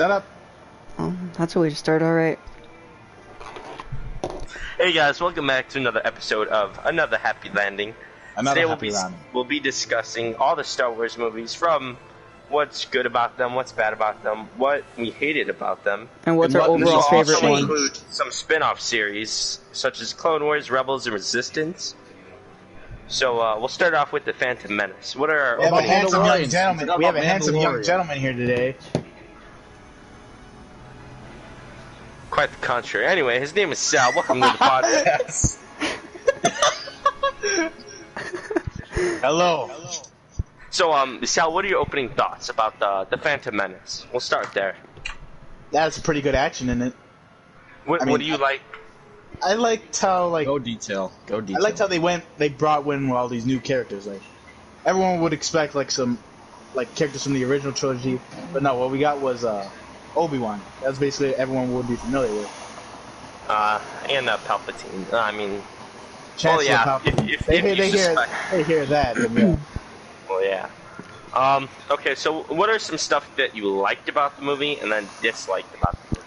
Set up. That's a way to start, alright. Hey guys, welcome back to another episode of Another Happy Landing. Another Today happy landing. We'll be discussing all the Star Wars movies, from what's good about them, what's bad about them, what we hated about them. And what's our overall We'll favorite also one? include some spin-off series, such as Clone Wars, Rebels, and Resistance. So we'll start off with The Phantom Menace. What are our We have a opening handsome young thoughts? gentleman. We have a handsome young gentleman here today. Quite the contrary. Anyway, his name is Sal. Welcome to the podcast. Hello. So, Sal, what are your opening thoughts about the Phantom Menace? We'll start there. That's pretty good action in it. What do you like? I liked how Go detail. I liked how they brought in all these new characters. Like everyone would expect some characters from the original trilogy, but no, what we got was Obi-Wan. That's basically everyone would be familiar with. And Palpatine. I mean, Chancellor yeah. Palpatine. If They you suspect. hear that. Then yeah. Well, yeah. Okay, so what are some stuff that you liked about the movie and then disliked about the movie?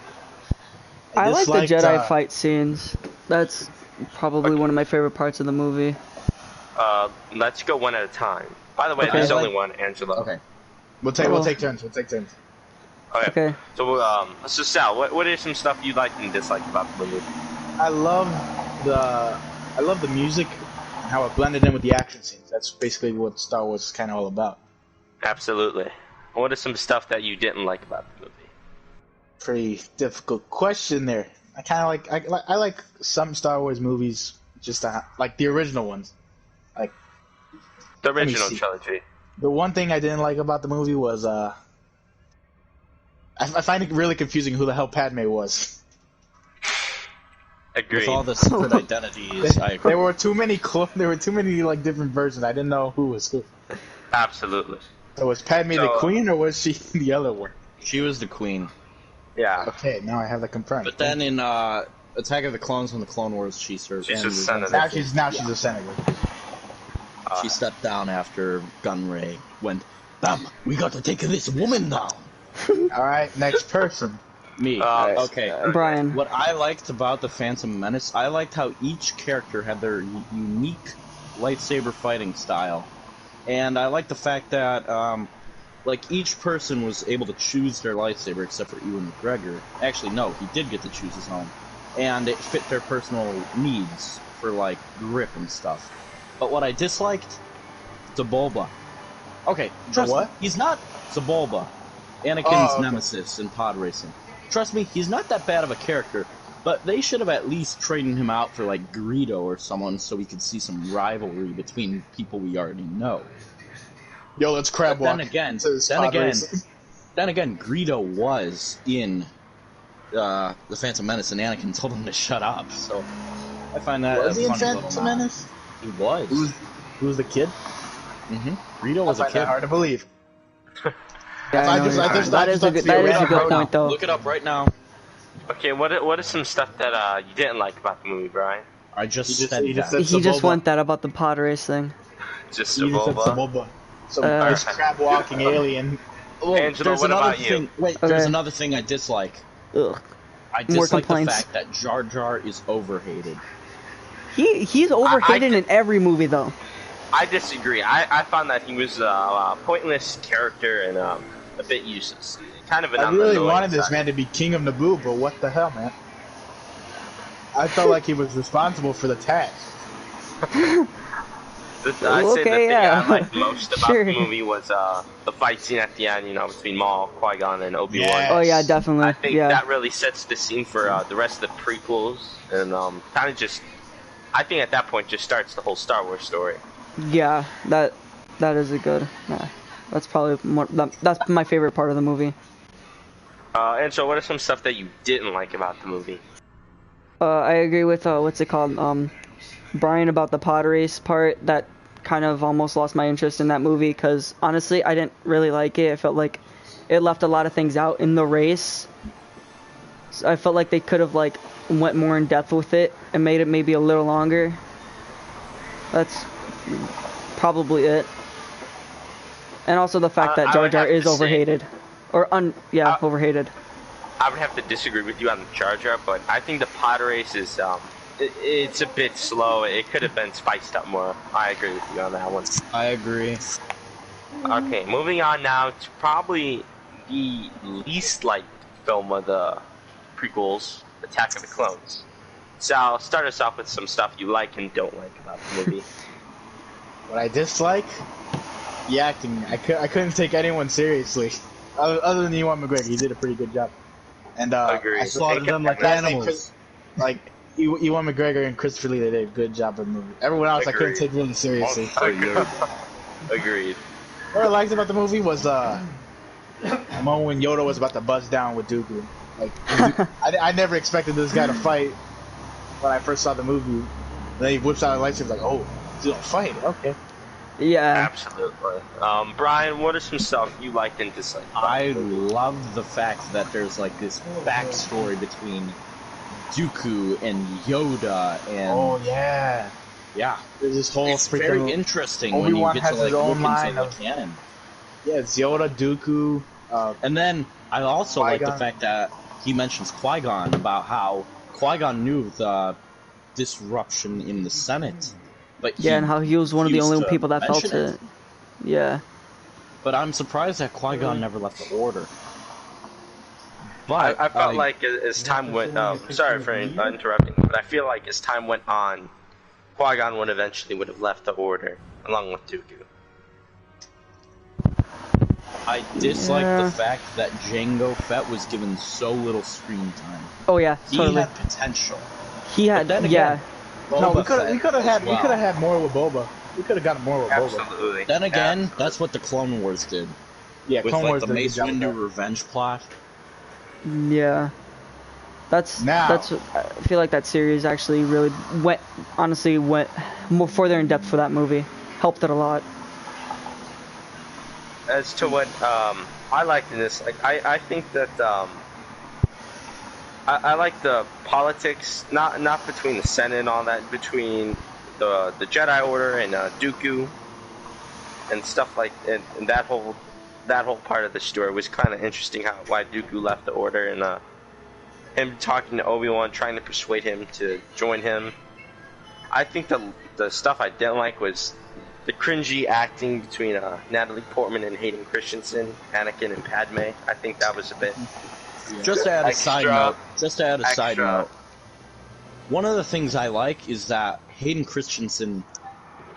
I like the disliked, Jedi fight scenes. That's probably one of my favorite parts of the movie. Let's go one at a time. By the way, Okay. there's only one, Angela. Okay. We'll take turns. Okay. So Sal, what is some stuff you liked and disliked about the movie? I love the music and how it blended in with the action scenes. That's basically what Star Wars is kind of all about. Absolutely. What is some stuff that you didn't like about the movie? Pretty difficult question there. I kind of I like some Star Wars movies, just like the original ones. Like The original trilogy. the one thing I didn't like about the movie was I find it really confusing who the hell Padme was. Agreed. With all the secret identities, I agree. There were too many different versions. I didn't know who was who. Absolutely. So was Padme the queen or was she the other one? She was the queen. Yeah. Okay, now I have that confirmed. But then in Attack of the Clones and the Clone Wars, she served. She's a senator. Now she's a senator. She stepped down after Gunray went, "Damn, we got to take this woman down." All right, next person. Me. Okay. Brian. What I liked about the Phantom Menace, I liked how each character had their unique lightsaber fighting style. And I liked the fact that, each person was able to choose their lightsaber except for Ewan McGregor. Actually, no, he did get to choose his own. And it fit their personal needs for, grip and stuff. But what I disliked, Sebulba. Okay, trust me, he's not Sebulba, Anakin's nemesis in pod racing. Trust me, he's not that bad of a character, but they should have at least traded him out for, Greedo or someone so we could see some rivalry between people we already know. Yo, let's crab walk. Then again, Greedo was in the Phantom Menace, and Anakin told him to shut up. So I find that Was he in a funny Phantom Menace? He was. Who was the kid? Greedo was a I find kid. that hard to believe. That is a good point, though. Look it up right now. Okay, what is some stuff that you didn't like about the movie, Brian? I just said that. He just went that about the pod race thing. Just You just said Sebulba. Sebulba. Some nice crab walking alien. Well, Angela, there's what another about you? thing. Wait, Okay. there's another thing I dislike. Ugh. I More dislike the complaints. fact that Jar Jar is overhated. He's overhated in every movie, though. I disagree. I found that he was a pointless character and a bit useless. Kind of an I really annoying wanted this side. man to be king of Naboo, but what the hell, man? I felt like he was responsible for the task. I'd say the thing yeah. I liked most about Sure. the movie was the fight scene at the end, between Maul, Qui-Gon, and Obi-Wan. Yes. Oh yeah, definitely. I think Yeah. that really sets the scene for the rest of the prequels, and kind of just, I think at that point just starts the whole Star Wars story. Yeah, that is a good. That's probably that's my favorite part of the movie. And so, what are some stuff that you didn't like about the movie? I agree with what's it called, Brian, about the pod race part. That kind of almost lost my interest in that movie because honestly, I didn't really like it. I felt like it left a lot of things out in the race. So I felt like they could have went more in depth with it and made it maybe a little longer. That's probably it. And also the fact that Jar Jar is overhated. Or overhated. I would have to disagree with you on the Jar Jar, but I think the pod race is it's a bit slow. It could have been spiced up more. I agree with you on that one. I agree. Okay, moving on now to probably the least liked film of the prequels, Attack of the Clones. Sal, start us off with some stuff you like and don't like about the movie. What I dislike? The acting. I couldn't take anyone seriously. Other than Ewan McGregor, he did a pretty good job. And Agreed. I slaughtered them like animals. Like Ewan McGregor and Christopher Lee, they did a good job of the movie. Everyone else, Agreed. I couldn't take really seriously. Agreed. What I liked about the movie was the moment when Yoda was about to buzz down with Dooku. Like, I never expected this guy to fight when I first saw the movie. And then he whips out a lightsaber, like, oh, he's gonna fight. Okay. Yeah. Absolutely. Brian, what are some stuff you liked and disliked? I love the fact that there's like this backstory between Dooku and Yoda and Oh yeah. yeah, There's this whole it's very interesting when you Obi-Wan get has to like his own look into line the of- canon. Yeah, it's Yoda, Dooku. And then I also like the Qui-Gon. fact that he mentions Qui-Gon about how Qui-Gon knew the disruption in the Senate, but Yeah, and how he was one of the refused only to people that felt mention it. Yeah. But I'm surprised that Qui-Gon never left the Order. But I felt like as time went, sorry for interrupting, but I feel like as time went on, Qui-Gon would have left the Order along with Dooku. I dislike Yeah. the fact that Jango Fett was given so little screen time. Oh yeah, He totally. had potential. He had, But then yeah. again, No, we Boba could Fett have had as well. had more with Boba. We could have gotten more with Boba. Absolutely. Then again, Absolutely. that's what the Clone Wars did. Yeah, With Clone like Wars the did a good Mace job with Windu that. revenge plot. Yeah. That's Now- I feel like that series actually really went more further in depth for that movie. Helped it a lot. As to what I liked in this, like I think that I like the politics, not between the Senate and all that, between the Jedi Order and Dooku and stuff like and that whole part of the story was kind of interesting. Why Dooku left the Order and him talking to Obi-Wan, trying to persuade him to join him. I think the stuff I didn't like was the cringy acting between Natalie Portman and Hayden Christensen, Anakin and Padme. I think that was a bit. Just to add a side Extra. note, one of the things I like is that Hayden Christensen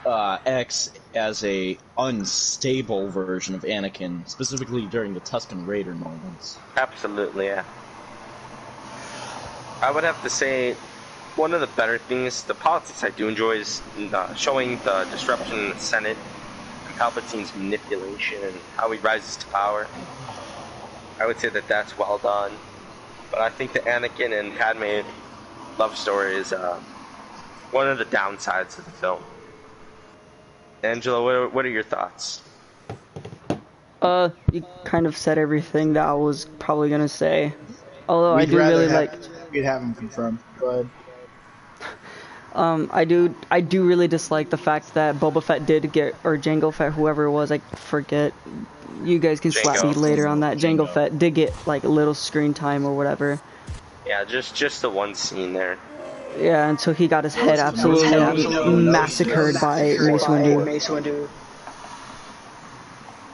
acts as a unstable version of Anakin, specifically during the Tusken Raider moments. Absolutely, yeah. I would have to say one of the better things, the politics I do enjoy is showing the disruption in the Senate and Palpatine's manipulation and how he rises to power. I would say that that's well done. But I think the Anakin and Padme love story is one of the downsides of the film. Angela, what are your thoughts? You kind of said everything that I was probably gonna say. Although I do really like. We'd have him confirmed. Go ahead. I do really dislike the fact that Boba Fett did get, or Jango Fett, whoever it was, I forget. You guys can slap me Jango. later on that. Jango Fett did get like little screen time or whatever. Yeah, just the one scene there. Yeah, until he got his head absolutely massacred by Mace Windu.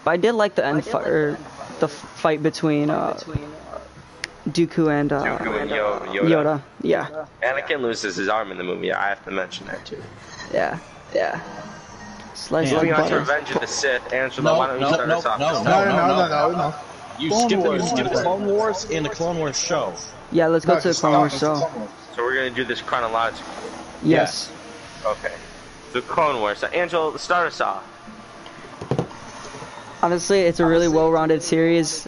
But I did like the end the fight between Dooku and Dooku and Yoda. Yeah. Anakin loses his arm in the movie. I have to mention that too. Yeah. Slice Yeah. like Moving on to butter. Revenge of the Sith, Angela, why don't you start us off? No. You Clone skipped Wars. the Clone Wars and the Clone Wars show. Yeah, let's go to the Clone Wars show. So we're gonna do this chronologically. Yes. Okay. The Clone Wars. So Angela, start us off. Honestly, it's a really well-rounded series.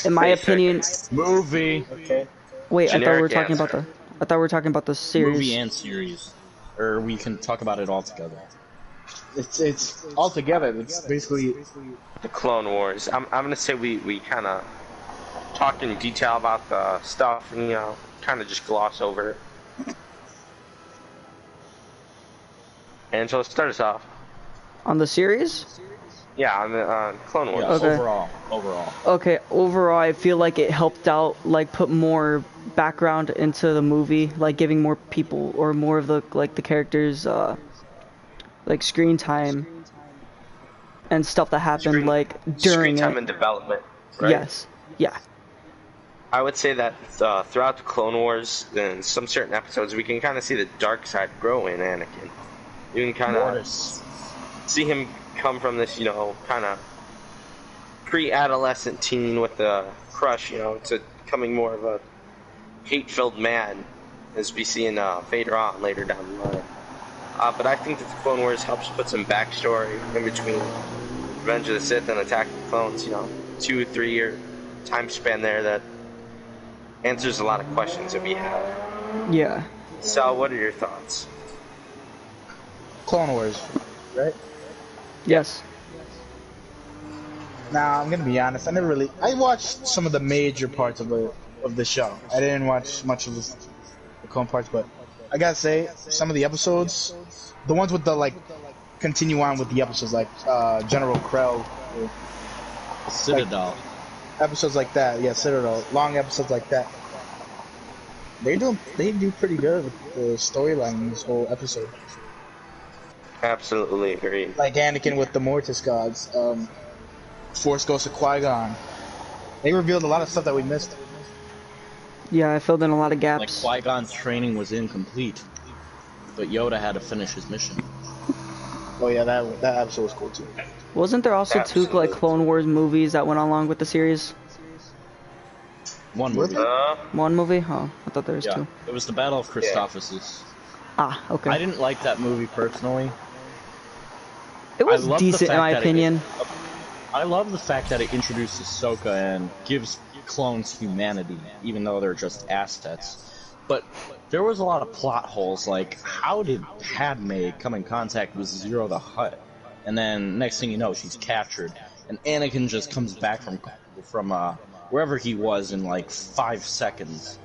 In my opinion. Movie. Okay. Wait, I thought we were Generic talking answer. about the series. Movie and series. Or we can talk about it all together. It's all together. It's basically The Clone Wars. I'm gonna say we kind of talk in detail about the stuff and kind of just gloss over it. Angela, start us off. On the series? Yeah, on Clone Wars. Yeah, Okay. overall. Okay, overall, I feel like it helped out, like, put more background into the movie, like, giving more people, or more of the, like, the characters, like, screen time, and stuff that happened, like, Screen during time it. and development, right? Yes. Yeah. I would say that throughout the Clone Wars, in some certain episodes, we can kind of see the dark side grow in Anakin. You can kind of see him come from this, kind of pre-adolescent teen with a crush, to becoming more of a hate-filled man, as we see in Vader on later down the line. But I think that the Clone Wars helps put some backstory in between Revenge of the Sith and Attack of the Clones. 2-3 year time span there that answers a lot of questions that we have. Yeah. Sal, what are your thoughts? Clone Wars, right? Yes. Now I'm gonna be honest. I watched some of the major parts of the show. I didn't watch much of the Clone parts, but I gotta say, some of the episodes, the ones with the continue on with the episodes, like General Krell, Citadel. Episodes like that, yeah, Citadel, long episodes like that. They do pretty good with the storyline in this whole episode. Absolutely agree. Like Anakin with the Mortis gods, Force Ghost of Qui-Gon. They revealed a lot of stuff that we missed. Yeah, I filled in a lot of Like gaps. Qui-Gon's training was incomplete, but Yoda had to finish his mission. Oh yeah, that episode was cool too. Wasn't there also two, Absolutely. like, Clone Wars movies that went along with the series? One movie. One movie? Oh, I thought there was Yeah, two. it was the Battle of Christophsis. Ah, okay. I didn't like that movie personally. It was I love the decent in fact my that opinion. I love the fact that it introduces Ahsoka and gives clones humanity, even though they're just assets. But there was a lot of plot holes, like how did Padme come in contact with Zero the Hutt? And then next thing you know, she's captured, and Anakin just comes back from wherever he was in like 5 seconds.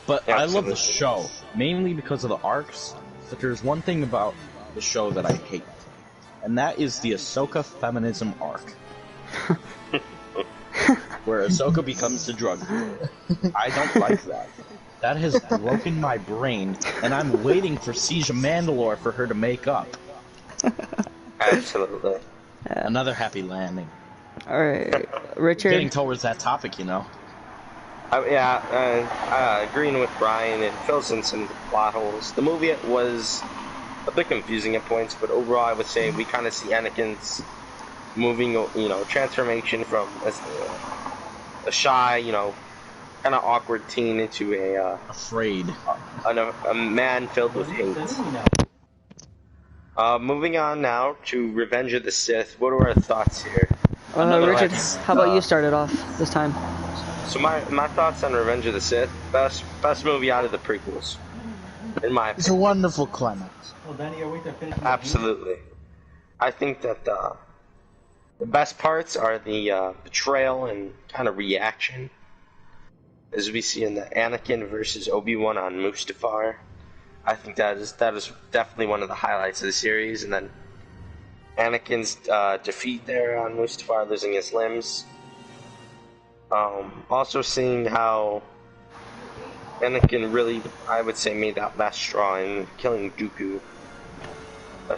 But I love the show, mainly because of the arcs, but there's one thing about the show that I hate, and that is the Ahsoka feminism arc. Where Ahsoka becomes the drug dealer. I don't like that. That has broken my brain, and I'm waiting for Siege of Mandalore for her to make up. Absolutely. Another happy landing. Alright, Richard. Getting towards that topic, Agreeing with Brian, it fills in some plot holes. The movie was a bit confusing at points, but overall I would say we kind of see Anakin's moving, transformation from a shy, kind of awkward teen into Afraid. a man filled with hate. Moving on now to Revenge of the Sith. What are our thoughts here? Richard, how about you start it off this time? So my thoughts on Revenge of the Sith, best movie out of the prequels, in my It's a opinion. wonderful climax. Absolutely. I think that the best parts are the betrayal and kind of reaction, as we see in the Anakin versus Obi-Wan on Mustafar. I think that is definitely one of the highlights of the series, and then Anakin's defeat there on Mustafar, losing his limbs. Also seeing how Anakin really, I would say, made that last straw in killing Dooku,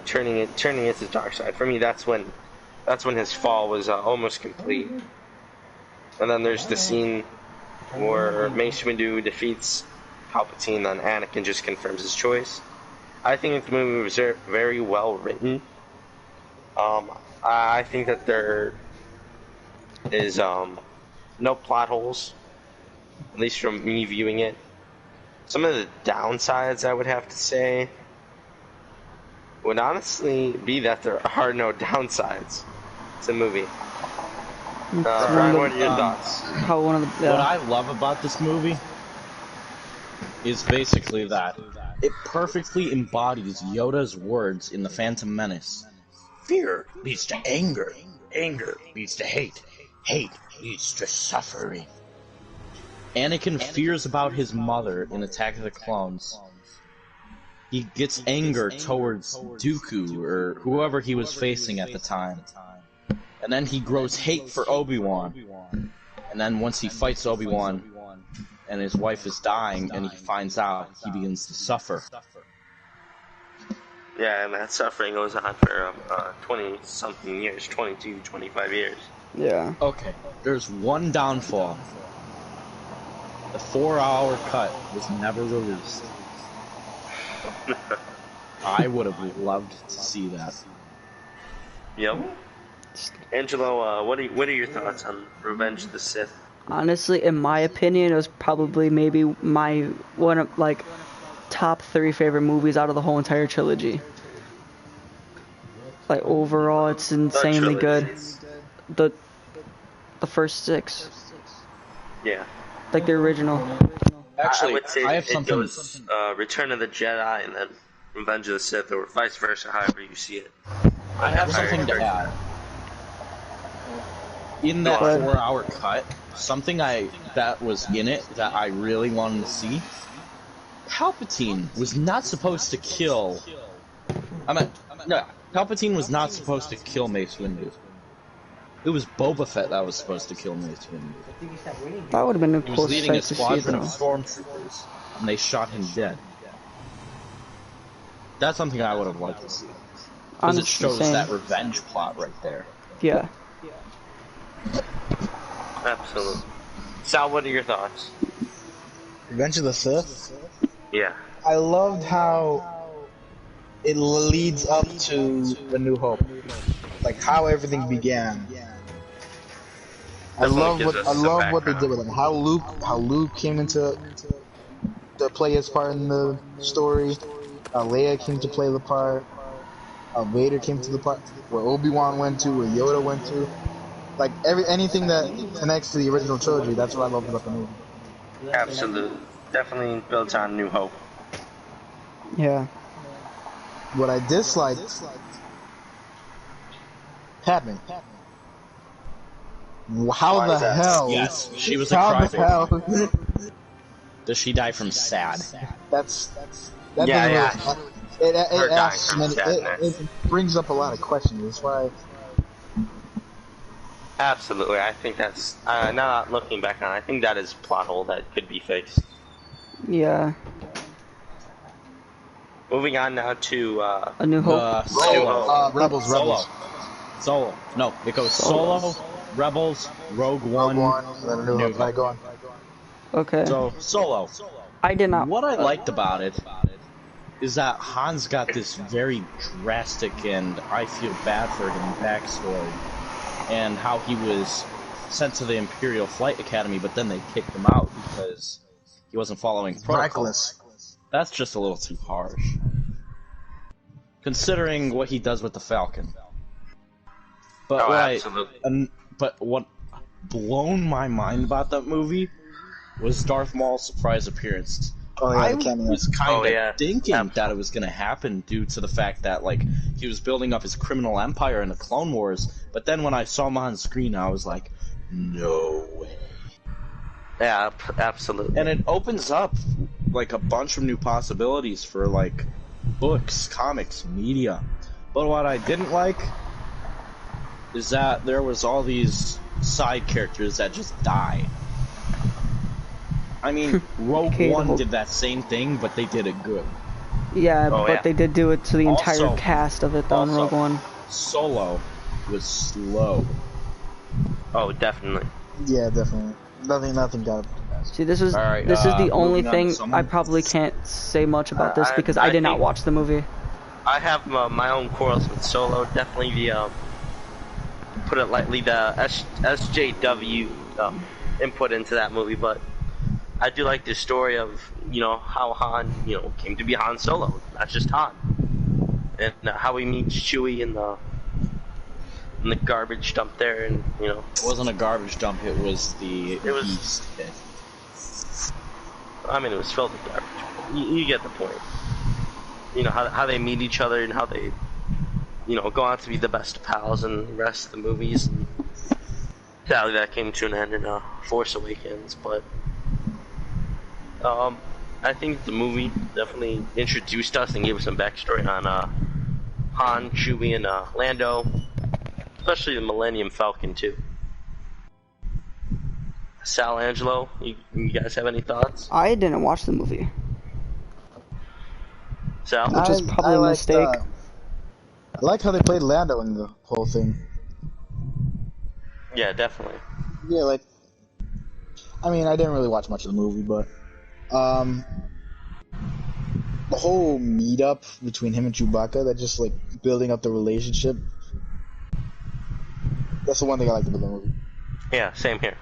turning it to the dark side. For me, that's when his fall was almost complete. And then there's the scene where Mace Windu defeats Palpatine, and Anakin just confirms his choice. I think the movie was very well written. I think that there is no plot holes, at least from me viewing it. Some of the downsides, I would have to say, would honestly be that there are no downsides to the movie. Brian, what are your thoughts? What I love about this movie is basically that it perfectly embodies Yoda's words in The Phantom Menace. Fear leads to anger. Anger leads to hate. Hate leads to suffering. Anakin fears about his mother in Attack of the Clones. he gets anger towards Dooku or whoever he was facing at the time. And then he grows hate for Obi-Wan. And then once he fights Obi-Wan and his wife is dying and he finds out, he begins to suffer. Yeah, and that suffering goes on for 20-something years, 22, 25 years. Yeah. Okay, there's one downfall. The 4-hour cut was never released. I would have loved to see that. Yep. Angelo, what are your thoughts on Revenge of the Sith? Honestly, in my opinion, it was probably maybe my one of like top 3 favorite movies out of the whole entire trilogy. Like overall, it's insanely good. The first 6, Yeah. like the original. I Actually, would say I have it something. goes Return of the Jedi and then Revenge of the Sith, or vice versa, however you see it. I have something to add. In that 4-hour cut, something that was in it that I really wanted to see. Palpatine was not supposed to kill. Palpatine was not supposed to kill Mace Windu. It was Boba Fett that was supposed to kill Mace Windu. That would have been a He was cool leading a sight to see, squadron of though. stormtroopers, and they shot him dead. That's something I would have liked to see. Because it shows that revenge plot right there. Yeah. Absolutely. Sal, what are your thoughts? Revenge of the Sith? Yeah. I loved how it leads up to A New Hope. Like how everything began. I love what they did with him. How Luke came into to play his part in the story. Leia came to play the part. Vader came to the part. Where Obi-Wan went to, where Yoda went to. Like anything that connects to the original trilogy. That's what I love about the movie. Absolutely. Definitely built on New Hope. Yeah. What I disliked, Padme. How the hell? Yes, she was a How the crybaby. hell? Does she die from sad? That Yeah, doesn't really, it brings up a lot of questions. That's why. Absolutely. I think that's, now not looking back on it, I think that is a plot hole that could be fixed. Yeah. Moving on now to, A New Hope. Rebels. Solo. No, it goes Solo, Rebels, Rogue One, Then New Hope. Right, go on. Okay. So, Solo. I did not. What I liked about it is that Han's got this very drastic and I feel bad for him backstory, and how he was sent to the Imperial Flight Academy, but then they kicked him out because he wasn't following protocol. Reckless. That's just a little too harsh, considering what he does with the Falcon. But but what blown my mind about that movie was Darth Maul's surprise appearance. Oh, yeah, I the cameo. was kind of thinking that it was going to happen due to the fact that, like, he was building up his criminal empire in the Clone Wars, but then when I saw him on screen, I was like, no way. Yeah, absolutely. And it opens up, like, a bunch of new possibilities for, like, books, comics, media. But what I didn't like is that there was all these side characters that just die. I mean, Rogue One did that same thing, but they did it good. Yeah, but they did do it to the entire Also- cast of it, though, in Rogue One. Solo was slow. Oh, definitely. Yeah, definitely. Nothing got it. See, this is Alright, this is the only moving on to thing someone. I probably can't say much about this because I did not think- watch the movie. I have my own quarrels with Solo. Definitely the, put it lightly, the SJW input into that movie, but I do like the story of, how Han, came to be Han Solo, not just Han. And how he meets Chewie in the garbage dump there, and, It wasn't a garbage dump, it was the It was- beast pit. I mean, it was filled with garbage. You get the point. How they meet each other and how they, go on to be the best pals in the rest of the movies. And sadly, that came to an end in Force Awakens, but I think the movie definitely introduced us and gave us some backstory on Han, Chewie, and Lando, especially the Millennium Falcon too. Sal, Angelo, you guys have any thoughts? I didn't watch the movie, Sal? which is probably a mistake. I like how they played Lando in the whole thing. Yeah, definitely. Yeah, like, I mean, I didn't really watch much of the movie, but the whole meetup between him and Chewbacca, that just like building up the relationship. That's the one thing I liked about the movie. Yeah, same here.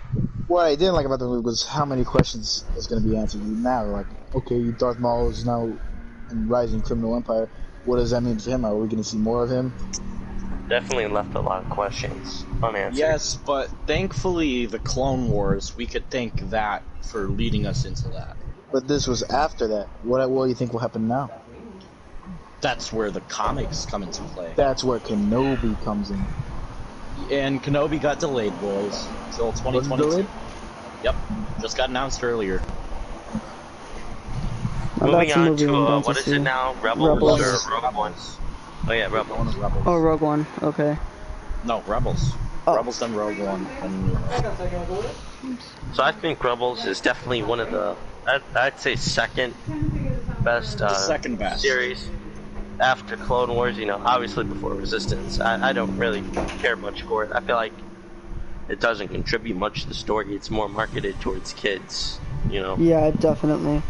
What I didn't like about the movie was how many questions is going to be answered now. Like, okay, Darth Maul is now in rising criminal empire. What does that mean for him? Are we going to see more of him? Definitely left a lot of questions unanswered. Yes, but thankfully the Clone Wars, we could thank that for leading us into that. But this was after that. What do you think will happen now? That's where the comics come into play. That's where Kenobi comes in. And Kenobi got delayed, boys, till 2022. Yep, just got announced earlier. Moving on to, to what is it now? Rebels, or Rogue One? Oh yeah, Rebels. Oh, Rogue One. Okay. No, Rebels. Oh. Rebels done Rogue One. So I think Rebels is definitely one of the, I'd say second best, second best series after Clone Wars. You know, obviously before Resistance. I don't really care much for it. I feel like it doesn't contribute much to the story. It's more marketed towards kids. You know. Yeah, definitely.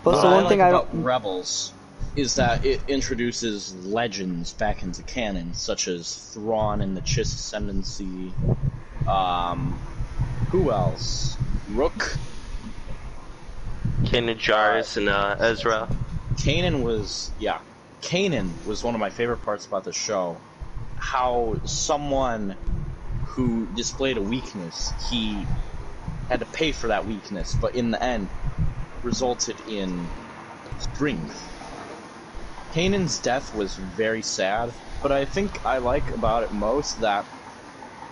But What so I one like thing I about don't. Rebels is that it introduces legends back into canon, such as Thrawn and the Chiss Ascendancy. Who else? Rook. Kanan Jarrus and Ezra. Kanan was one of my favorite parts about the show. How someone who displayed a weakness, he had to pay for that weakness, but in the end resulted in strength. Kanan's death was very sad, but I think I like about it most that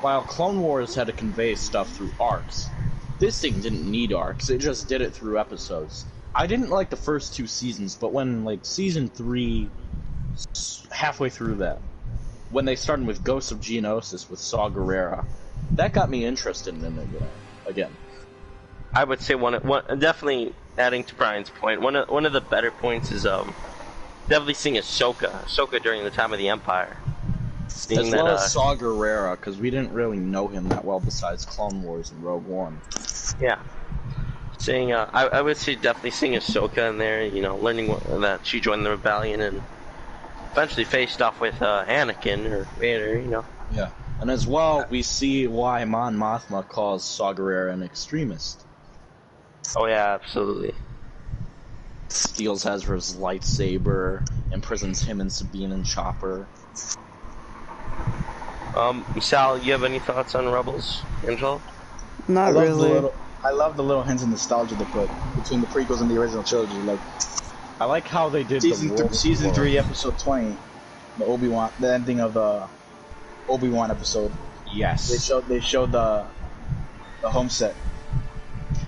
while Clone Wars had to convey stuff through arcs, this thing didn't need arcs, it just did it through episodes. I didn't like the first 2 seasons, but when, like, season 3, halfway through that, when they started with Ghosts of Geonosis with Saw Gerrera, that got me interested in it again. I would say one definitely adding to Brian's point. One of the better points is definitely seeing Ahsoka during the time of the Empire. As well as Saw Gerrera, because we didn't really know him that well besides Clone Wars and Rogue One. Yeah. Seeing, I would say definitely seeing Ahsoka in there, you know, learning that she joined the rebellion and eventually faced off with Anakin or Vader, you know. Yeah. And as well, we see why Mon Mothma calls Saw Gerrera an extremist. Oh yeah, absolutely. Steals Ezra's lightsaber, imprisons him and Sabine and Chopper. Sal, you have any thoughts on Rebels, Angelo? Not really. I love the little hints of nostalgia they put between the prequels and the original trilogy. Like, I like how they did season 3, episode 20, the ending of the Obi-Wan episode. Yes. They showed the home set.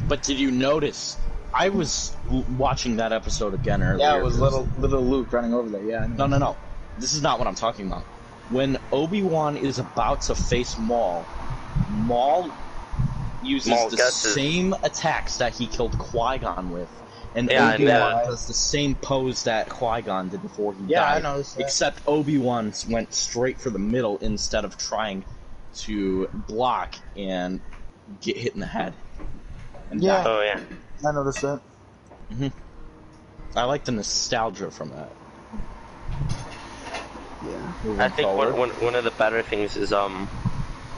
But did you notice? I was watching that episode again earlier. Yeah, it was little Luke running over there. Yeah. No. This is not what I'm talking about. When Obi-Wan is about to face Maul uses the same attacks that he killed Qui-Gon with. And Obi-Wan does the same pose that Qui-Gon did before he died. Yeah, I noticed that. Except Obi-Wan went straight for the middle instead of trying to block and get hit in the head. And yeah. die. Oh yeah. I noticed that. I like the nostalgia from that. Yeah. I think one of the better things is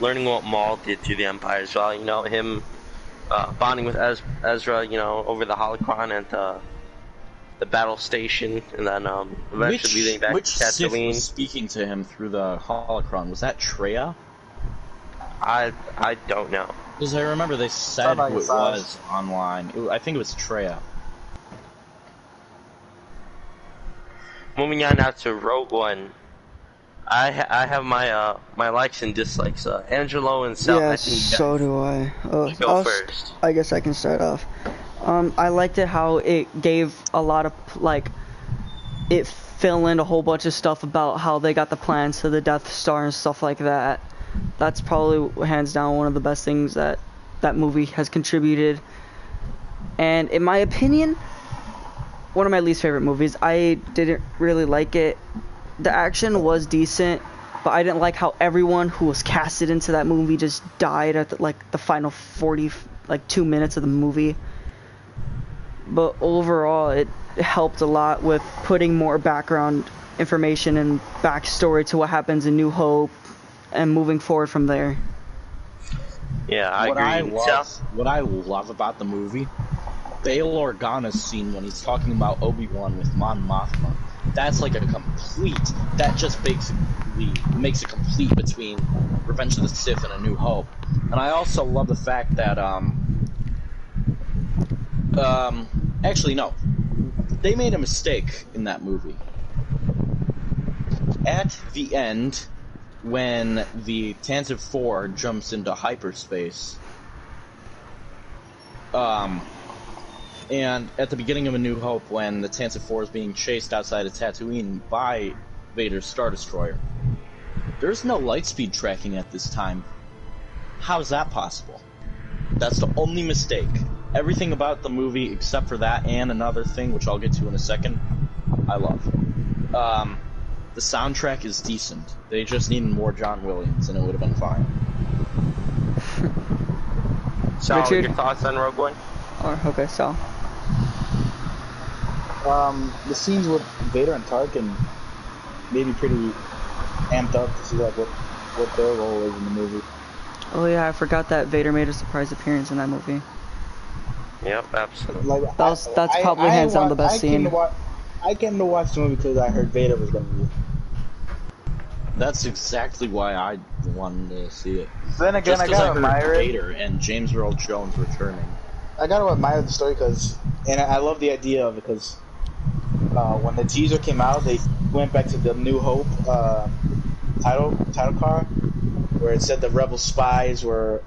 learning what Maul did to the Empire as well. You know, him bonding with Ezra, you know, over the holocron at the battle station, and then eventually leading back to Tatooine. Sith was speaking to him through the holocron? Was that Traya? I don't know. Because I remember they said who it was online. I think it was Traya. Moving on now to Rogue One. I have my my likes and dislikes. Angelo and Sal. Yeah, so do I. Go first. I guess I can start off. I liked it how it gave a lot of, like, it fill in a whole bunch of stuff about how they got the plans to the Death Star and stuff like that. That's probably hands down one of the best things that that movie has contributed. And in my opinion, one of my least favorite movies. I didn't really like it. The action was decent, but I didn't like how everyone who was casted into that movie just died at the final 2 minutes of the movie. But overall, it helped a lot with putting more background information and backstory to what happens in New Hope and moving forward from there. Yeah, I agree. What I love about the movie, Bail Organa's scene when he's talking about Obi-Wan with Mon Mothma. That's like that just basically makes a complete between Revenge of the Sith and A New Hope. And I also love the fact that, actually, no. They made a mistake in that movie. At the end, when the Tantive IV jumps into hyperspace, and at the beginning of A New Hope, when the Tantive IV is being chased outside of Tatooine by Vader's Star Destroyer, there's no lightspeed tracking at this time. How is that possible? That's the only mistake. Everything about the movie, except for that and another thing, which I'll get to in a second, I love. The soundtrack is decent. They just needed more John Williams, and it would have been fine. So, Richard? your thoughts on Rogue One? Okay, so. The scenes with Vader and Tarkin made me pretty amped up to see like what their role is in the movie. Oh yeah, I forgot that Vader made a surprise appearance in that movie. Yep, absolutely. Like, That's probably hands down the best scene. I came to watch the movie because I heard Vader was going to be. That's exactly why I wanted to see it. Then again, Just I gotta admire it. Vader and James Earl Jones returning. I gotta admire the story and I love the idea of it because when the teaser came out, they went back to the New Hope title card where it said the rebel spies were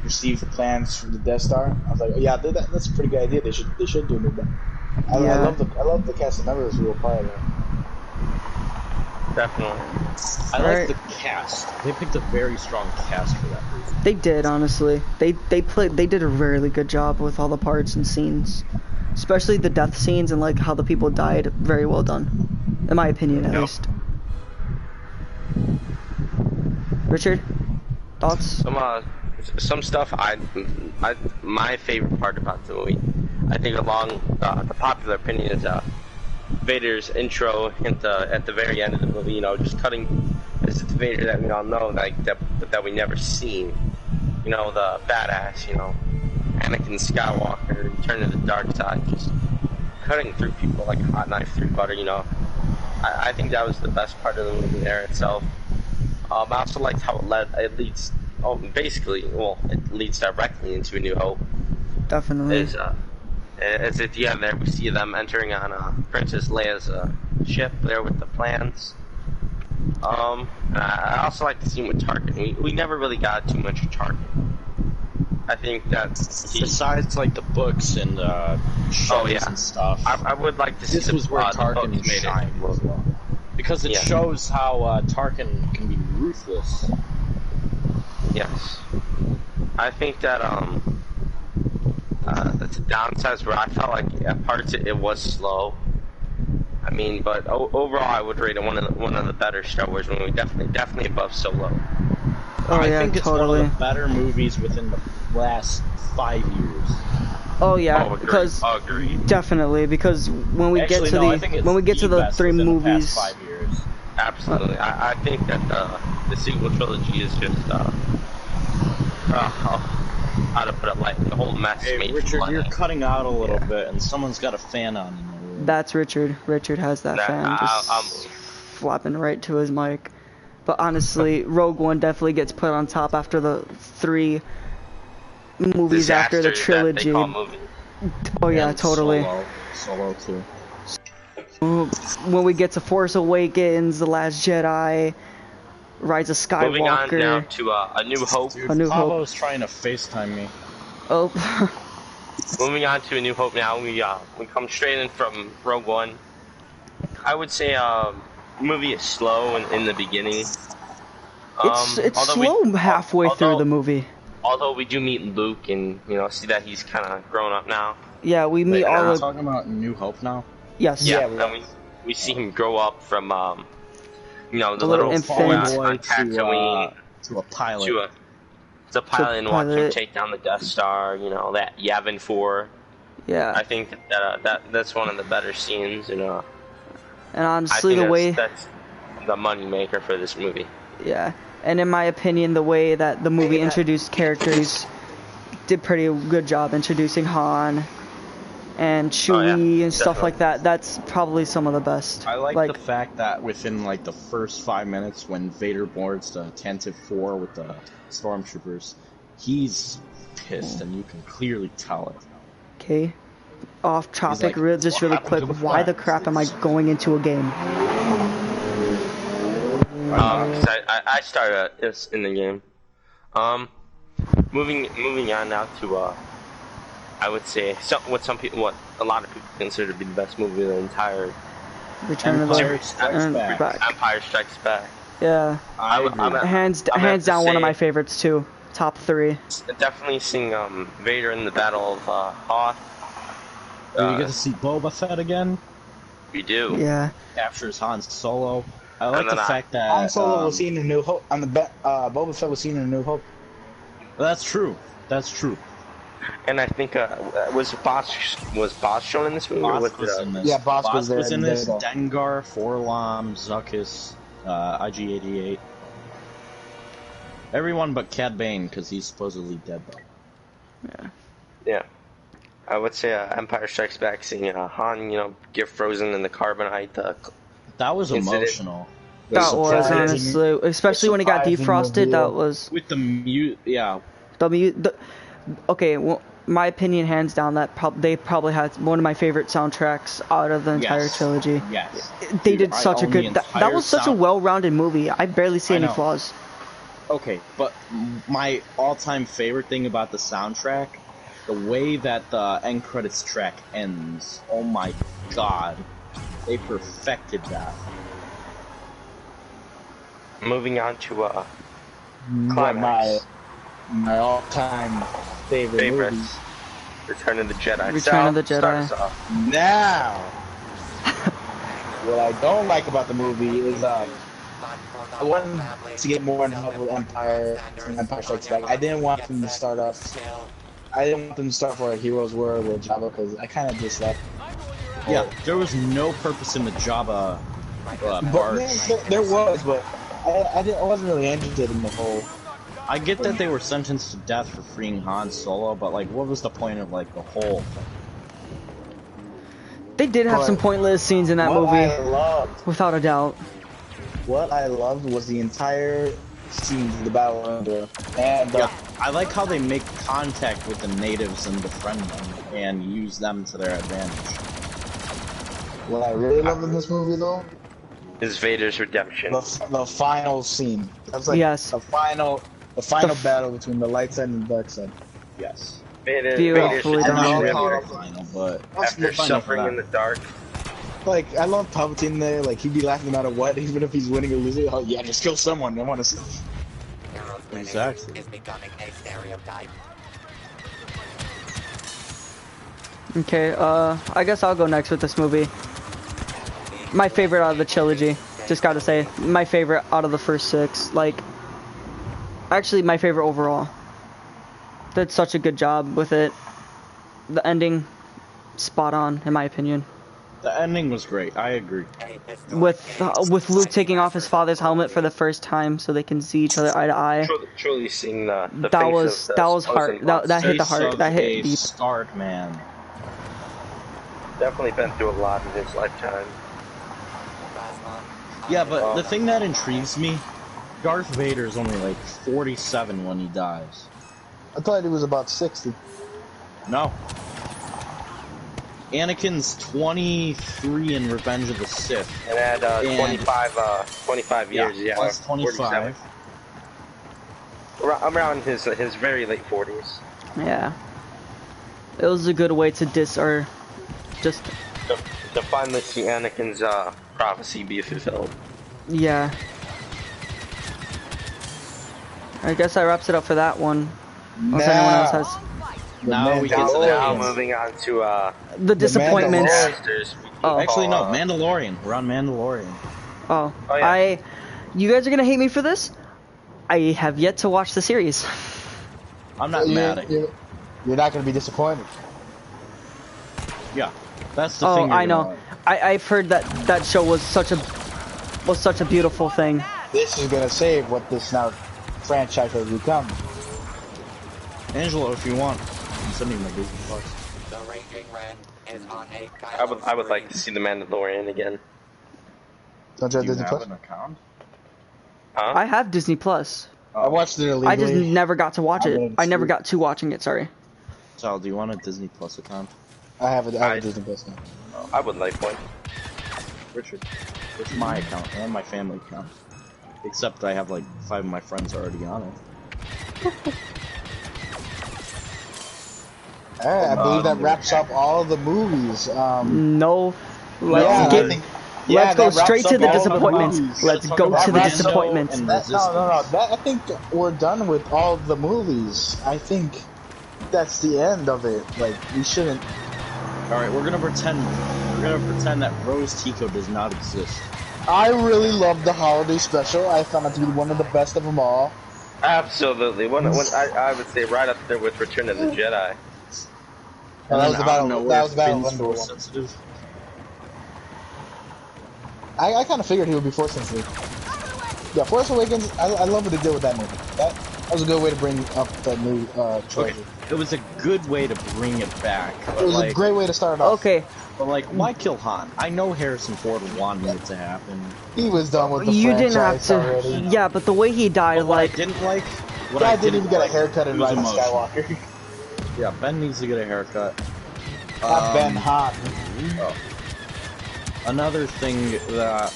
received plans from the Death Star. I was like, oh, yeah, that's a pretty good idea. They should do it. I love the cast of members who were part of it. Definitely. I like the cast. They picked a very strong cast for that movie. They did, honestly. They did a really good job with all the parts and scenes, especially the death scenes and like how the people died. Very well done, in my opinion, at least. Richard, thoughts? Some stuff my favorite part about the movie, I think along the popular opinion is Vader's intro at the very end of the movie. You know, just cutting this is the Vader that we all know, like that we never seen. You know, the badass. You know, Anakin Skywalker turning to the dark side, just cutting through people like a hot knife through butter. You know, I think that was the best part of the movie there itself. I also liked how it leads directly into A New Hope. Definitely. As at the end there, we see them entering on Princess Leia's ship there with the plans. I also like the scene with Tarkin. We never really got too much of Tarkin. I think that besides like the books and shows and stuff. I would like to see this was where Tarkin shined as well. Because it shows how Tarkin can be ruthless. Yes. I think that that's a downside where I felt like at parts it was slow. I mean, but overall I would rate it one of the better Star Wars movies. Definitely above Solo. I think it's totally. one of the better movies within the last 5 years. Oh yeah, because definitely because when we get to the three movies. The past 5 years. Absolutely, I think that the sequel trilogy is just how to put it lightly, the whole mess. Hey, Richard, you're cutting out a little bit, and someone's got a fan on in the room. That's Richard. Richard has that fan just flapping right to his mic. But honestly, Rogue One definitely gets put on top after the 3 movies after the trilogy. Oh yeah, and totally. Solo too. When we get to Force Awakens, The Last Jedi, Rise of Skywalker. Moving on now to A New Hope. Dude, A New Hope. Pablo's trying to FaceTime me. Oh. moving on to A New Hope now. We come straight in from Rogue One. I would say movie is slow in the beginning. It's slow halfway through the movie. Although we do meet Luke and see that he's kind of grown up now. Yeah, we meet all Are of. talking about New Hope now? Yes. Yeah, and we see him grow up from the little little infant boy to a pilot. To a pilot and watch him take down the Death Star. That Yavin 4. Yeah. I think that's one of the better scenes. And honestly, that's the money maker for this movie. Yeah. And in my opinion, the way that the movie introduced characters did pretty good job introducing Han and Chewie and stuff like that. That's probably some of the best. I like the fact that within like the first 5 minutes when Vader boards the Tantive 4 with the stormtroopers, he's pissed and you can clearly tell it. Okay. Off topic, like, just really quick. Why the crap am I going into a game? I started this in the game. Moving on now to I would say what a lot of people consider to be the best movie of the entire Empire Strikes Back. Yeah, hands down one of my favorites too. Top 3. Definitely seeing Vader in the Battle of Hoth. Do we get to see Boba Fett again? We do. Yeah. Captures Han Solo. I like the fact that Han Solo was seen in New Hope. Boba Fett was seen in New Hope. That's true. That's true. And I think was Boss shown in this movie? Boss was in this. Yeah, Boss was there. Was in this. Dengar, Forlom, Zuckuss, IG-88. Everyone but Cad Bane, because he's supposedly dead though. Yeah. Yeah. I would say Empire Strikes Back, seeing Han, get frozen in the carbonite. That was emotional. That was honestly, especially when it got defrosted. That was with the mute. Yeah. Okay. Well, my opinion, hands down, that they probably had one of my favorite soundtracks out of the entire trilogy. Yes. They did such a good. That was such a well-rounded movie. I barely see any flaws. Okay, but my all-time favorite thing about the soundtrack, the way that the end credits track ends. Oh my god. They perfected that. Moving on to climax. My all-time favorite movie. Return of the Jedi. Return of the Jedi. Now, what I don't like about the movie is I wanted to get more involved with Empire Strikes Back. I didn't want them to start off. I didn't want them to start for a Heroes War with Jabba because I kind of just left. Yeah, there was no purpose in the Jabba part. There was, but I wasn't really interested in the whole. I get that they were sentenced to death for freeing Han Solo, but like, what was the point of like the whole thing? They did have some pointless scenes in that movie, without a doubt. What I loved was the entire scenes of the Battle of Endor, and I like how they make contact with the natives and befriend them and use them to their advantage. What I really love in this movie, though, is Vader's redemption. The final scene. That's like the final battle between the light side and the dark side. Yes. Vader's final, but after suffering in the dark. Like, I love Palpatine there. Like, he'd be laughing no matter what, even if he's winning or losing. Oh yeah, just kill someone. I want to see. Exactly. Okay, I guess I'll go next with this movie. My favorite out of the trilogy. Just gotta say, my favorite out of the first 6. Like, actually, my favorite overall. Did such a good job with it. The ending, spot on, in my opinion. The ending was great. I agree. With Luke taking off his father's helmet for the first time, so they can see each other eye to eye. Truly seeing the that was hard. That hit the heart. That hit deep. Scarred man. Definitely been through a lot in his lifetime. Yeah, but the thing that intrigues me, Darth Vader is only like 47 when he dies. I thought he was about 60. No. Anakin's 23 in Revenge of the Sith. And had 25 years, yeah. Plus 25. Around his very late 40s. Yeah. It was a good way to just To finally see Anakin's prophecy be fulfilled. yeah. I guess that wraps it up for that one. Unless anyone else has Now we get to Now the moving on to the disappointments. Masters. Oh. Actually, no, Mandalorian. We're on Mandalorian. Oh, Oh, yeah. You guys are gonna hate me for this. I have yet to watch the series. I'm not mad at you. You're not gonna be disappointed. Yeah, that's the thing. I know. I've heard that show was such a beautiful thing. This is gonna save what this now franchise has become. Angelo, if you want, I'm sending my Disney Plus. I would like to see the Mandalorian again. Don't you have Disney Plus? An account? Huh? I have Disney Plus. I watched it illegally. I just never got to watch it. I never got to watching it. Sorry. Sal, do you want a Disney Plus account? I have a Disney Plus now. I would like one. Richard, it's my account and my family account. Except I have like 5 of my friends already on it. Alright, I believe that wraps up all the movies. No. Let's go that wraps straight to up the all disappointments. movies. Let's go to the wraps up- disappointments. and No, Resistance. I think we're done with all the movies. I think that's the end of it. Like, we shouldn't. Alright, we're gonna pretend that Rose Tico does not exist. I really loved the holiday special. I found it to be one of the best of them all. Absolutely. I would say right up there with Return of the Jedi. And that was the battle. That was the battle of Finn's Endor. Force sensitive. I kind of figured he would be Force sensitive. Yeah, Force Awakens. I love what they did with that movie. That was a good way to bring up the new trilogy. Okay, it was a good way to bring it back. But It was like, a great way to start it off. Okay, But like, why kill Han? I know Harrison Ford wanted it to happen. He was done with the you didn't have franchise to. already. Yeah, but the way he died, But what I like, didn't like, what Guy I didn't even get a like haircut in was Rise of emotion. Skywalker. Yeah, Ben needs to get a haircut. Not Ben Han. Another thing that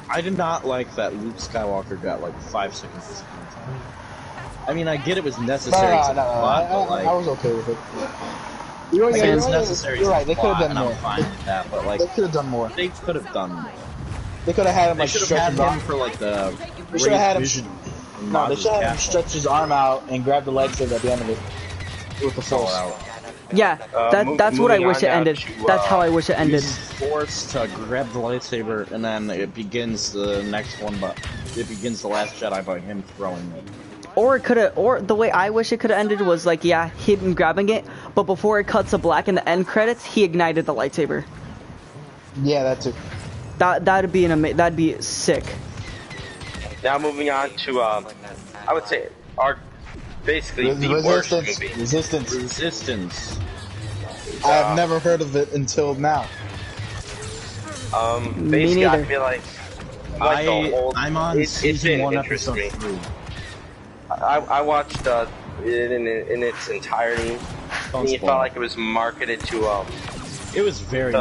I did not like that Luke Skywalker got like 5 seconds of screen time. I mean, I get it was necessary to plot, but like, I was okay with it. You're I right, get it's you're necessary right, to they could have plot, done and more. I'm fine with that, but like, They could have done more. they could have done more. They could have had him They like should stretch have his had arm. him for like the They should have had him. vision. No, they should have had him stretch his arm out and grab the lightsaber at the end of it with the Fall force. out. yeah, that's what I moving wish on it now ended. to, That's how I wish it ended. He's forced to grab the lightsaber, and then it begins the next one, but it begins the Last Jedi by him throwing it. Or the way I wish it could have ended was like, yeah, him grabbing it, but before it cuts to black in the end credits, he ignited the lightsaber. Yeah, that too. That'd be that'd be sick. Now moving on to I would say basically the worst movie. Resistance. I have never heard of it until now. Basically, I neither. feel like the whole, I'm on season 1, interest episode me. 3. I watched it in its entirety. And it felt like it was marketed to It was very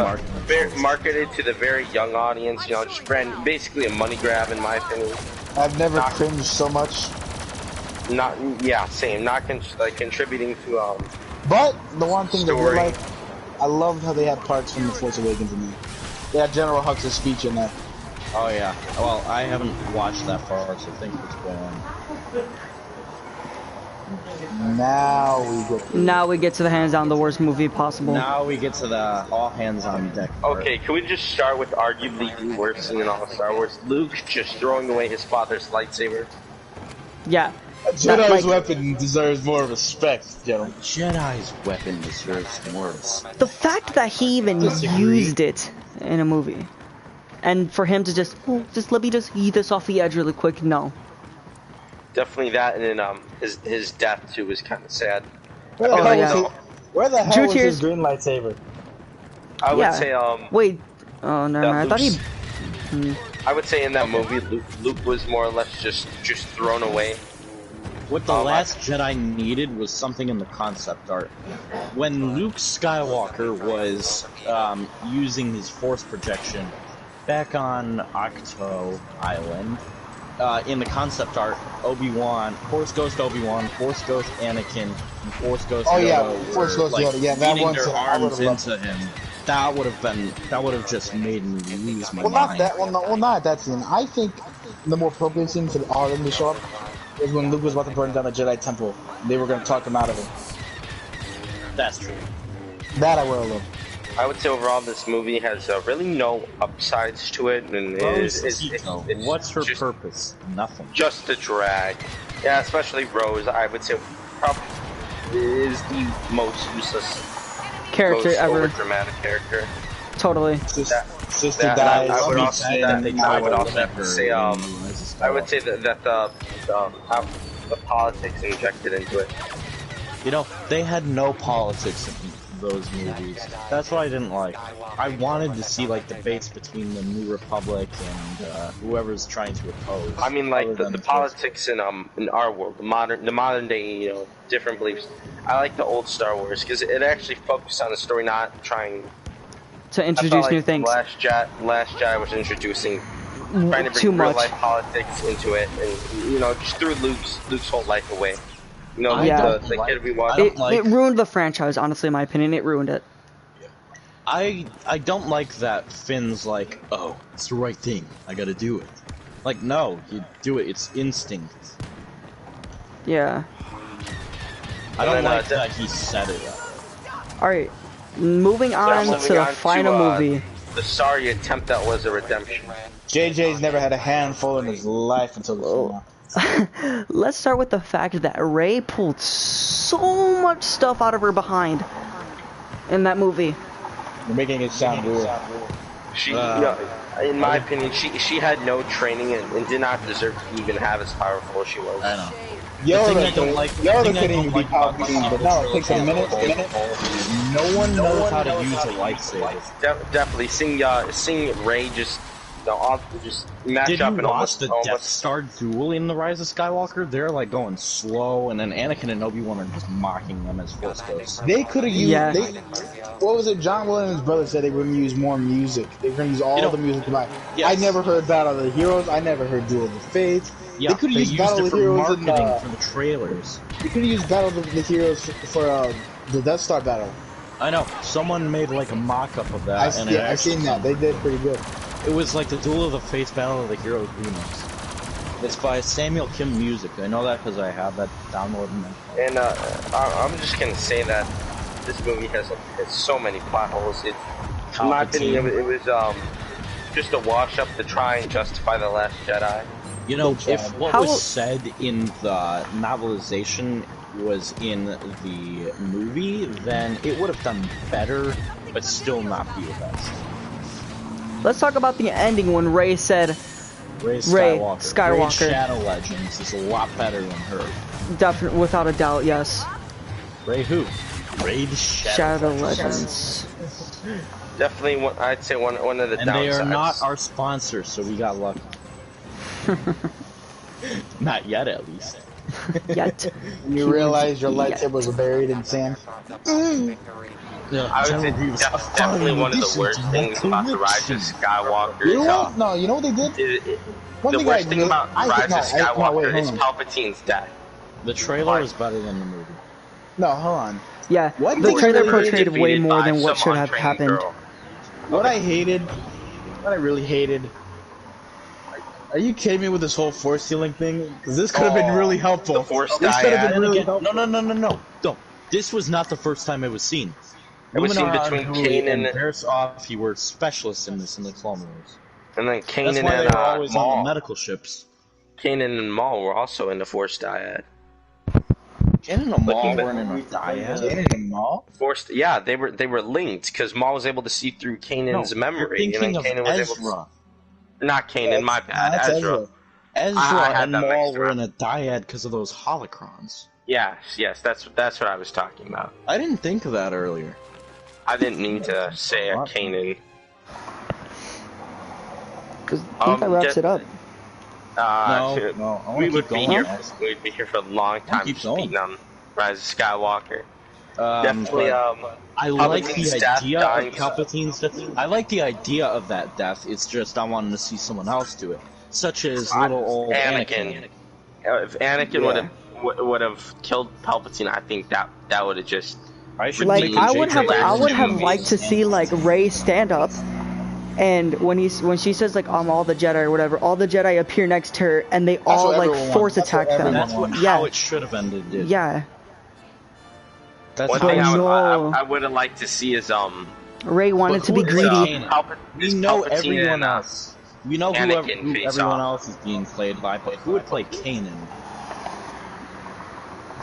marketed to the very young audience. You know, just basically a money grab in my opinion. I've never cringed so much. Same. Not contributing to But the one thing that I Story. like, I loved how they had parts from The Force Awakens in there. They had General Hux' speech in there. Oh yeah. Well, I haven't watched that far, so think what's going on. Now we get to the hands down the worst movie possible. Now we get to the all hands on deck part. Okay, can we just start with arguably the worst scene in all of Star Wars? Luke just throwing away his father's lightsaber. Yeah. A Jedi's like- weapon deserves more respect, gentlemen. Jedi's weapon deserves more respect. The fact that he even used it in a movie, and for him to just let me just eat this off the edge really quick. No. Definitely that, and then his death too was kind of sad. Where the Oh, hell yeah. was where the hell Drew was his Tears- green lightsaber? I would Yeah. say Wait. Oh no, I thought he. I would say in that movie Luke was more or less just thrown away. What the Last Jedi needed was something in the concept art. When Luke Skywalker was using his force projection back on Octo Island, in the concept art, Obi-Wan, Force Ghost Obi-Wan, Force Ghost Anakin, and Force Ghost Oh Yoda yeah, were, Force Ghost like, Yoda. Yeah, that beating one their scene I would arms have loved. into him. That would have just made me lose my Well, not mind. that. Well, not that scene. I think the more appropriate scene for all of them to show up was when Luke was about to burn down the Jedi Temple. They were going to talk him out of it. That's true. That I would have loved. I would say overall this movie has really no upsides to it, and Rose it's Tico, what's her just, purpose? Nothing. just a drag. Yeah, especially Rose, I would say probably is the most useless Character most ever. dramatic character. Totally. Sister That- dies. I would Meet also, Finn, I would also limit have her to say, when you rise a I would say Skywalker. that the politics injected into it. You know, they had no politics in those movies. That's what I didn't like. I wanted to see like debates between the New Republic and whoever's trying to oppose. I mean, like other the than politics in our world, the modern day, different beliefs. I like the old Star Wars because it actually focused on the story, not trying. To I felt introduce like new things. Last Jedi was introducing, trying to Too bring real much. life politics into it, and just threw Luke's whole life away. Yeah. The kid we watched. It ruined the franchise, honestly, in my opinion. It ruined it. I don't like that Finn's like, oh, it's the right thing. I gotta do it. Like, no, you do it. It's instinct. Yeah. I don't then, like that he said it. Alright. Moving on moving to the on to, final movie. The sorry attempt that was a redemption. JJ's never had a handful in his life until this one. Let's start with the fact that Rey pulled so much stuff out of her behind in that movie. You're making it sound weird. She, in my opinion, she had no training and did not deserve to even have as powerful as she was. I know. Yoda couldn't even be Palpatine, but no, it takes a minute. No one knows how to use a lightsaber. Definitely seeing Rey just match Did up you and watch the almost Death Star duel in The Rise of Skywalker? They're like going slow, and then Anakin and Obi-Wan are just mocking them as Force Ghosts. They could have used. Yeah. What was it? John Williams' brother said they were going to use more music. They were going to use all the music combined. Yes. I never heard Battle of the Heroes. I never heard Duel of the Fates. Yeah, they could have used Battle it of the for Heroes marketing for the trailers. They could have used Battle of the Heroes for the Death Star battle. I know. Someone made like a mock-up of that, I've seen that. They did pretty good. It was like the Duel of the Fates Battle of the Heroes remix. It's by Samuel Kim Music. I know that because I have that downloaded. And I'm just gonna say that this movie has so many plot holes. In my opinion, it was just a wash up to try and justify The Last Jedi. You know, if what How- was said in the novelization was in the movie, then it would have done better, but still not be the best. Let's talk about the ending when Rey said, Rey Rey Skywalker. Skywalker. Rey Shadow Legends is a lot better than her. definitely, without a doubt, yes. Rey who? Rey Shadow Legends. Definitely, I'd say one of the And downsides. they are not our sponsor, so we got lucky. Not yet, at least. Yet. You realize your lightsabers were buried in sand. I would say definitely one of the worst things about The Rise of Skywalker You know is what? No, you know what they did? One the thing worst I thing really- about I- Rise no, of I- no, Skywalker wait, is hold on. Palpatine's death. The trailer is better than the movie. No, hold on. Yeah, What the thing trailer really portrayed way defeated more by than what some should have untrained happened. girl. What I really hated. Are you kidding me with this whole force healing thing? Because this could have been really helpful. The Force This could have dyad. been really No, helpful. no. This was not the first time it was seen. It was seen Luminar between Ardui Kanan and Bears Off, you were specialists in this in the Clone Wars. And then That's Kanan why they and were always on Maul. the medical ships. Kanan and Maul were also in the Force dyad. Kanan and Maul Looking weren't in a dyad. Kanan and Maul? Forced, yeah, they were linked because Maul was able to see through Kanan's No, memory, you're and thinking then of Kanan was able Ezra. to. Not Kanan, my bad, That's Ezra. Ezra I had and that Maul mixed were up. in a dyad because of those holocrons. Yes, that's what I was talking about. I didn't think of that earlier. I didn't mean to say a Kanan. Because I think that wraps it up. No, I want we to would keep be going. here. We'd be here for a long time keep going. speaking on Rise of Skywalker. Um, Definitely, I like Palpatine's the death idea dying. of Palpatine's death. I like the idea of that death. It's just I wanted to see someone else do it. such as little old Anakin. If Anakin would have killed Palpatine, I think that would have just. I should Like make a I JJ would have movies. liked to see like Rey stand up, and when she says like I'm all the Jedi or whatever, all the Jedi appear next to her and they all what like everyone force wants. That's attack what them. everyone That's Yeah. how it should have ended, dude. Yeah, That's One how thing no. I would have liked to see is Ray wanted to be who is greedy. Kanan? We know Palpatine everyone and, else. We know who Anakin face everyone off. else is being played by, but who would play Kanan?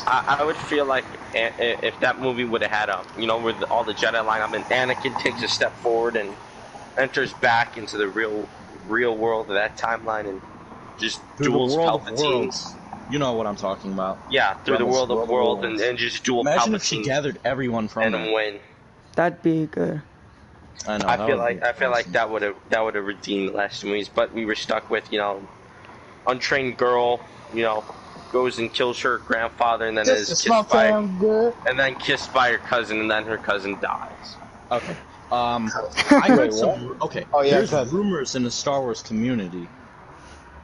I would feel like if that movie would have had with all the Jedi line up and Anakin takes a step forward and enters back into the real world of that timeline and just Through duels the world of Palpatine. worlds. You know what I'm talking about. Yeah, through the world of worlds and just duel Imagine Palpatine if she gathered everyone from and there. win. That'd be good. I know. I that feel would be like awesome. that would have redeemed the last two movies, but we were stuck with untrained girl, goes and kills her grandfather and then Just is a small kissed by town girl. and then kissed by her cousin and then her cousin dies. Okay. I heard Wait, some. Okay. Oh, yeah, There's good. rumors in the Star Wars community.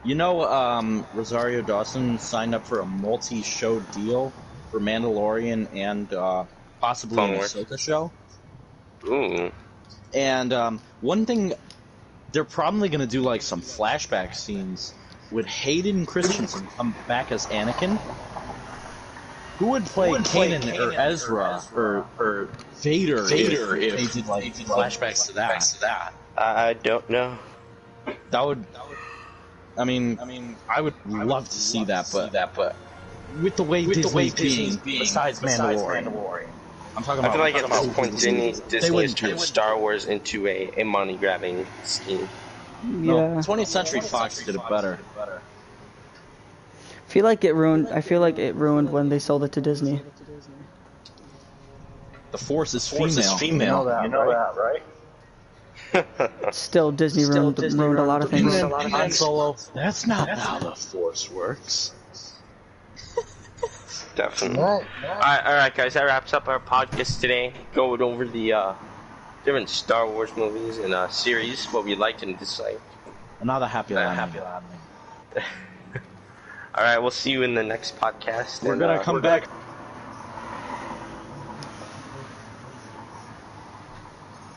Rosario Dawson signed up for a multi-show deal for Mandalorian and possibly Clone an Wars. Ahsoka show. Ooh. And one thing, they're probably going to do like some flashback scenes with Hayden Christensen come back as Anakin. Who would play Kanan or Ezra or Vader if they did like flashbacks to that? I don't know. That would. I mean, I would love to see that, but with the way Disney's being, besides Mandalorian. I'm talking I about. feel like at this point Disney has wouldn't turned do it. Star Wars into a money grabbing scheme. No, Yeah. 20th Century Fox did it better. I feel like it ruined when they sold it to Disney. The Force is female. You know that, right? Still, Disney ruined a lot of things. Han Solo. That's not how the Force works. Definitely. Right. All right, guys. That wraps up our podcast today. Going over the different Star Wars movies and series, what we liked and disliked. Another happy landing. All right, we'll see you in the next podcast. We're and, gonna come back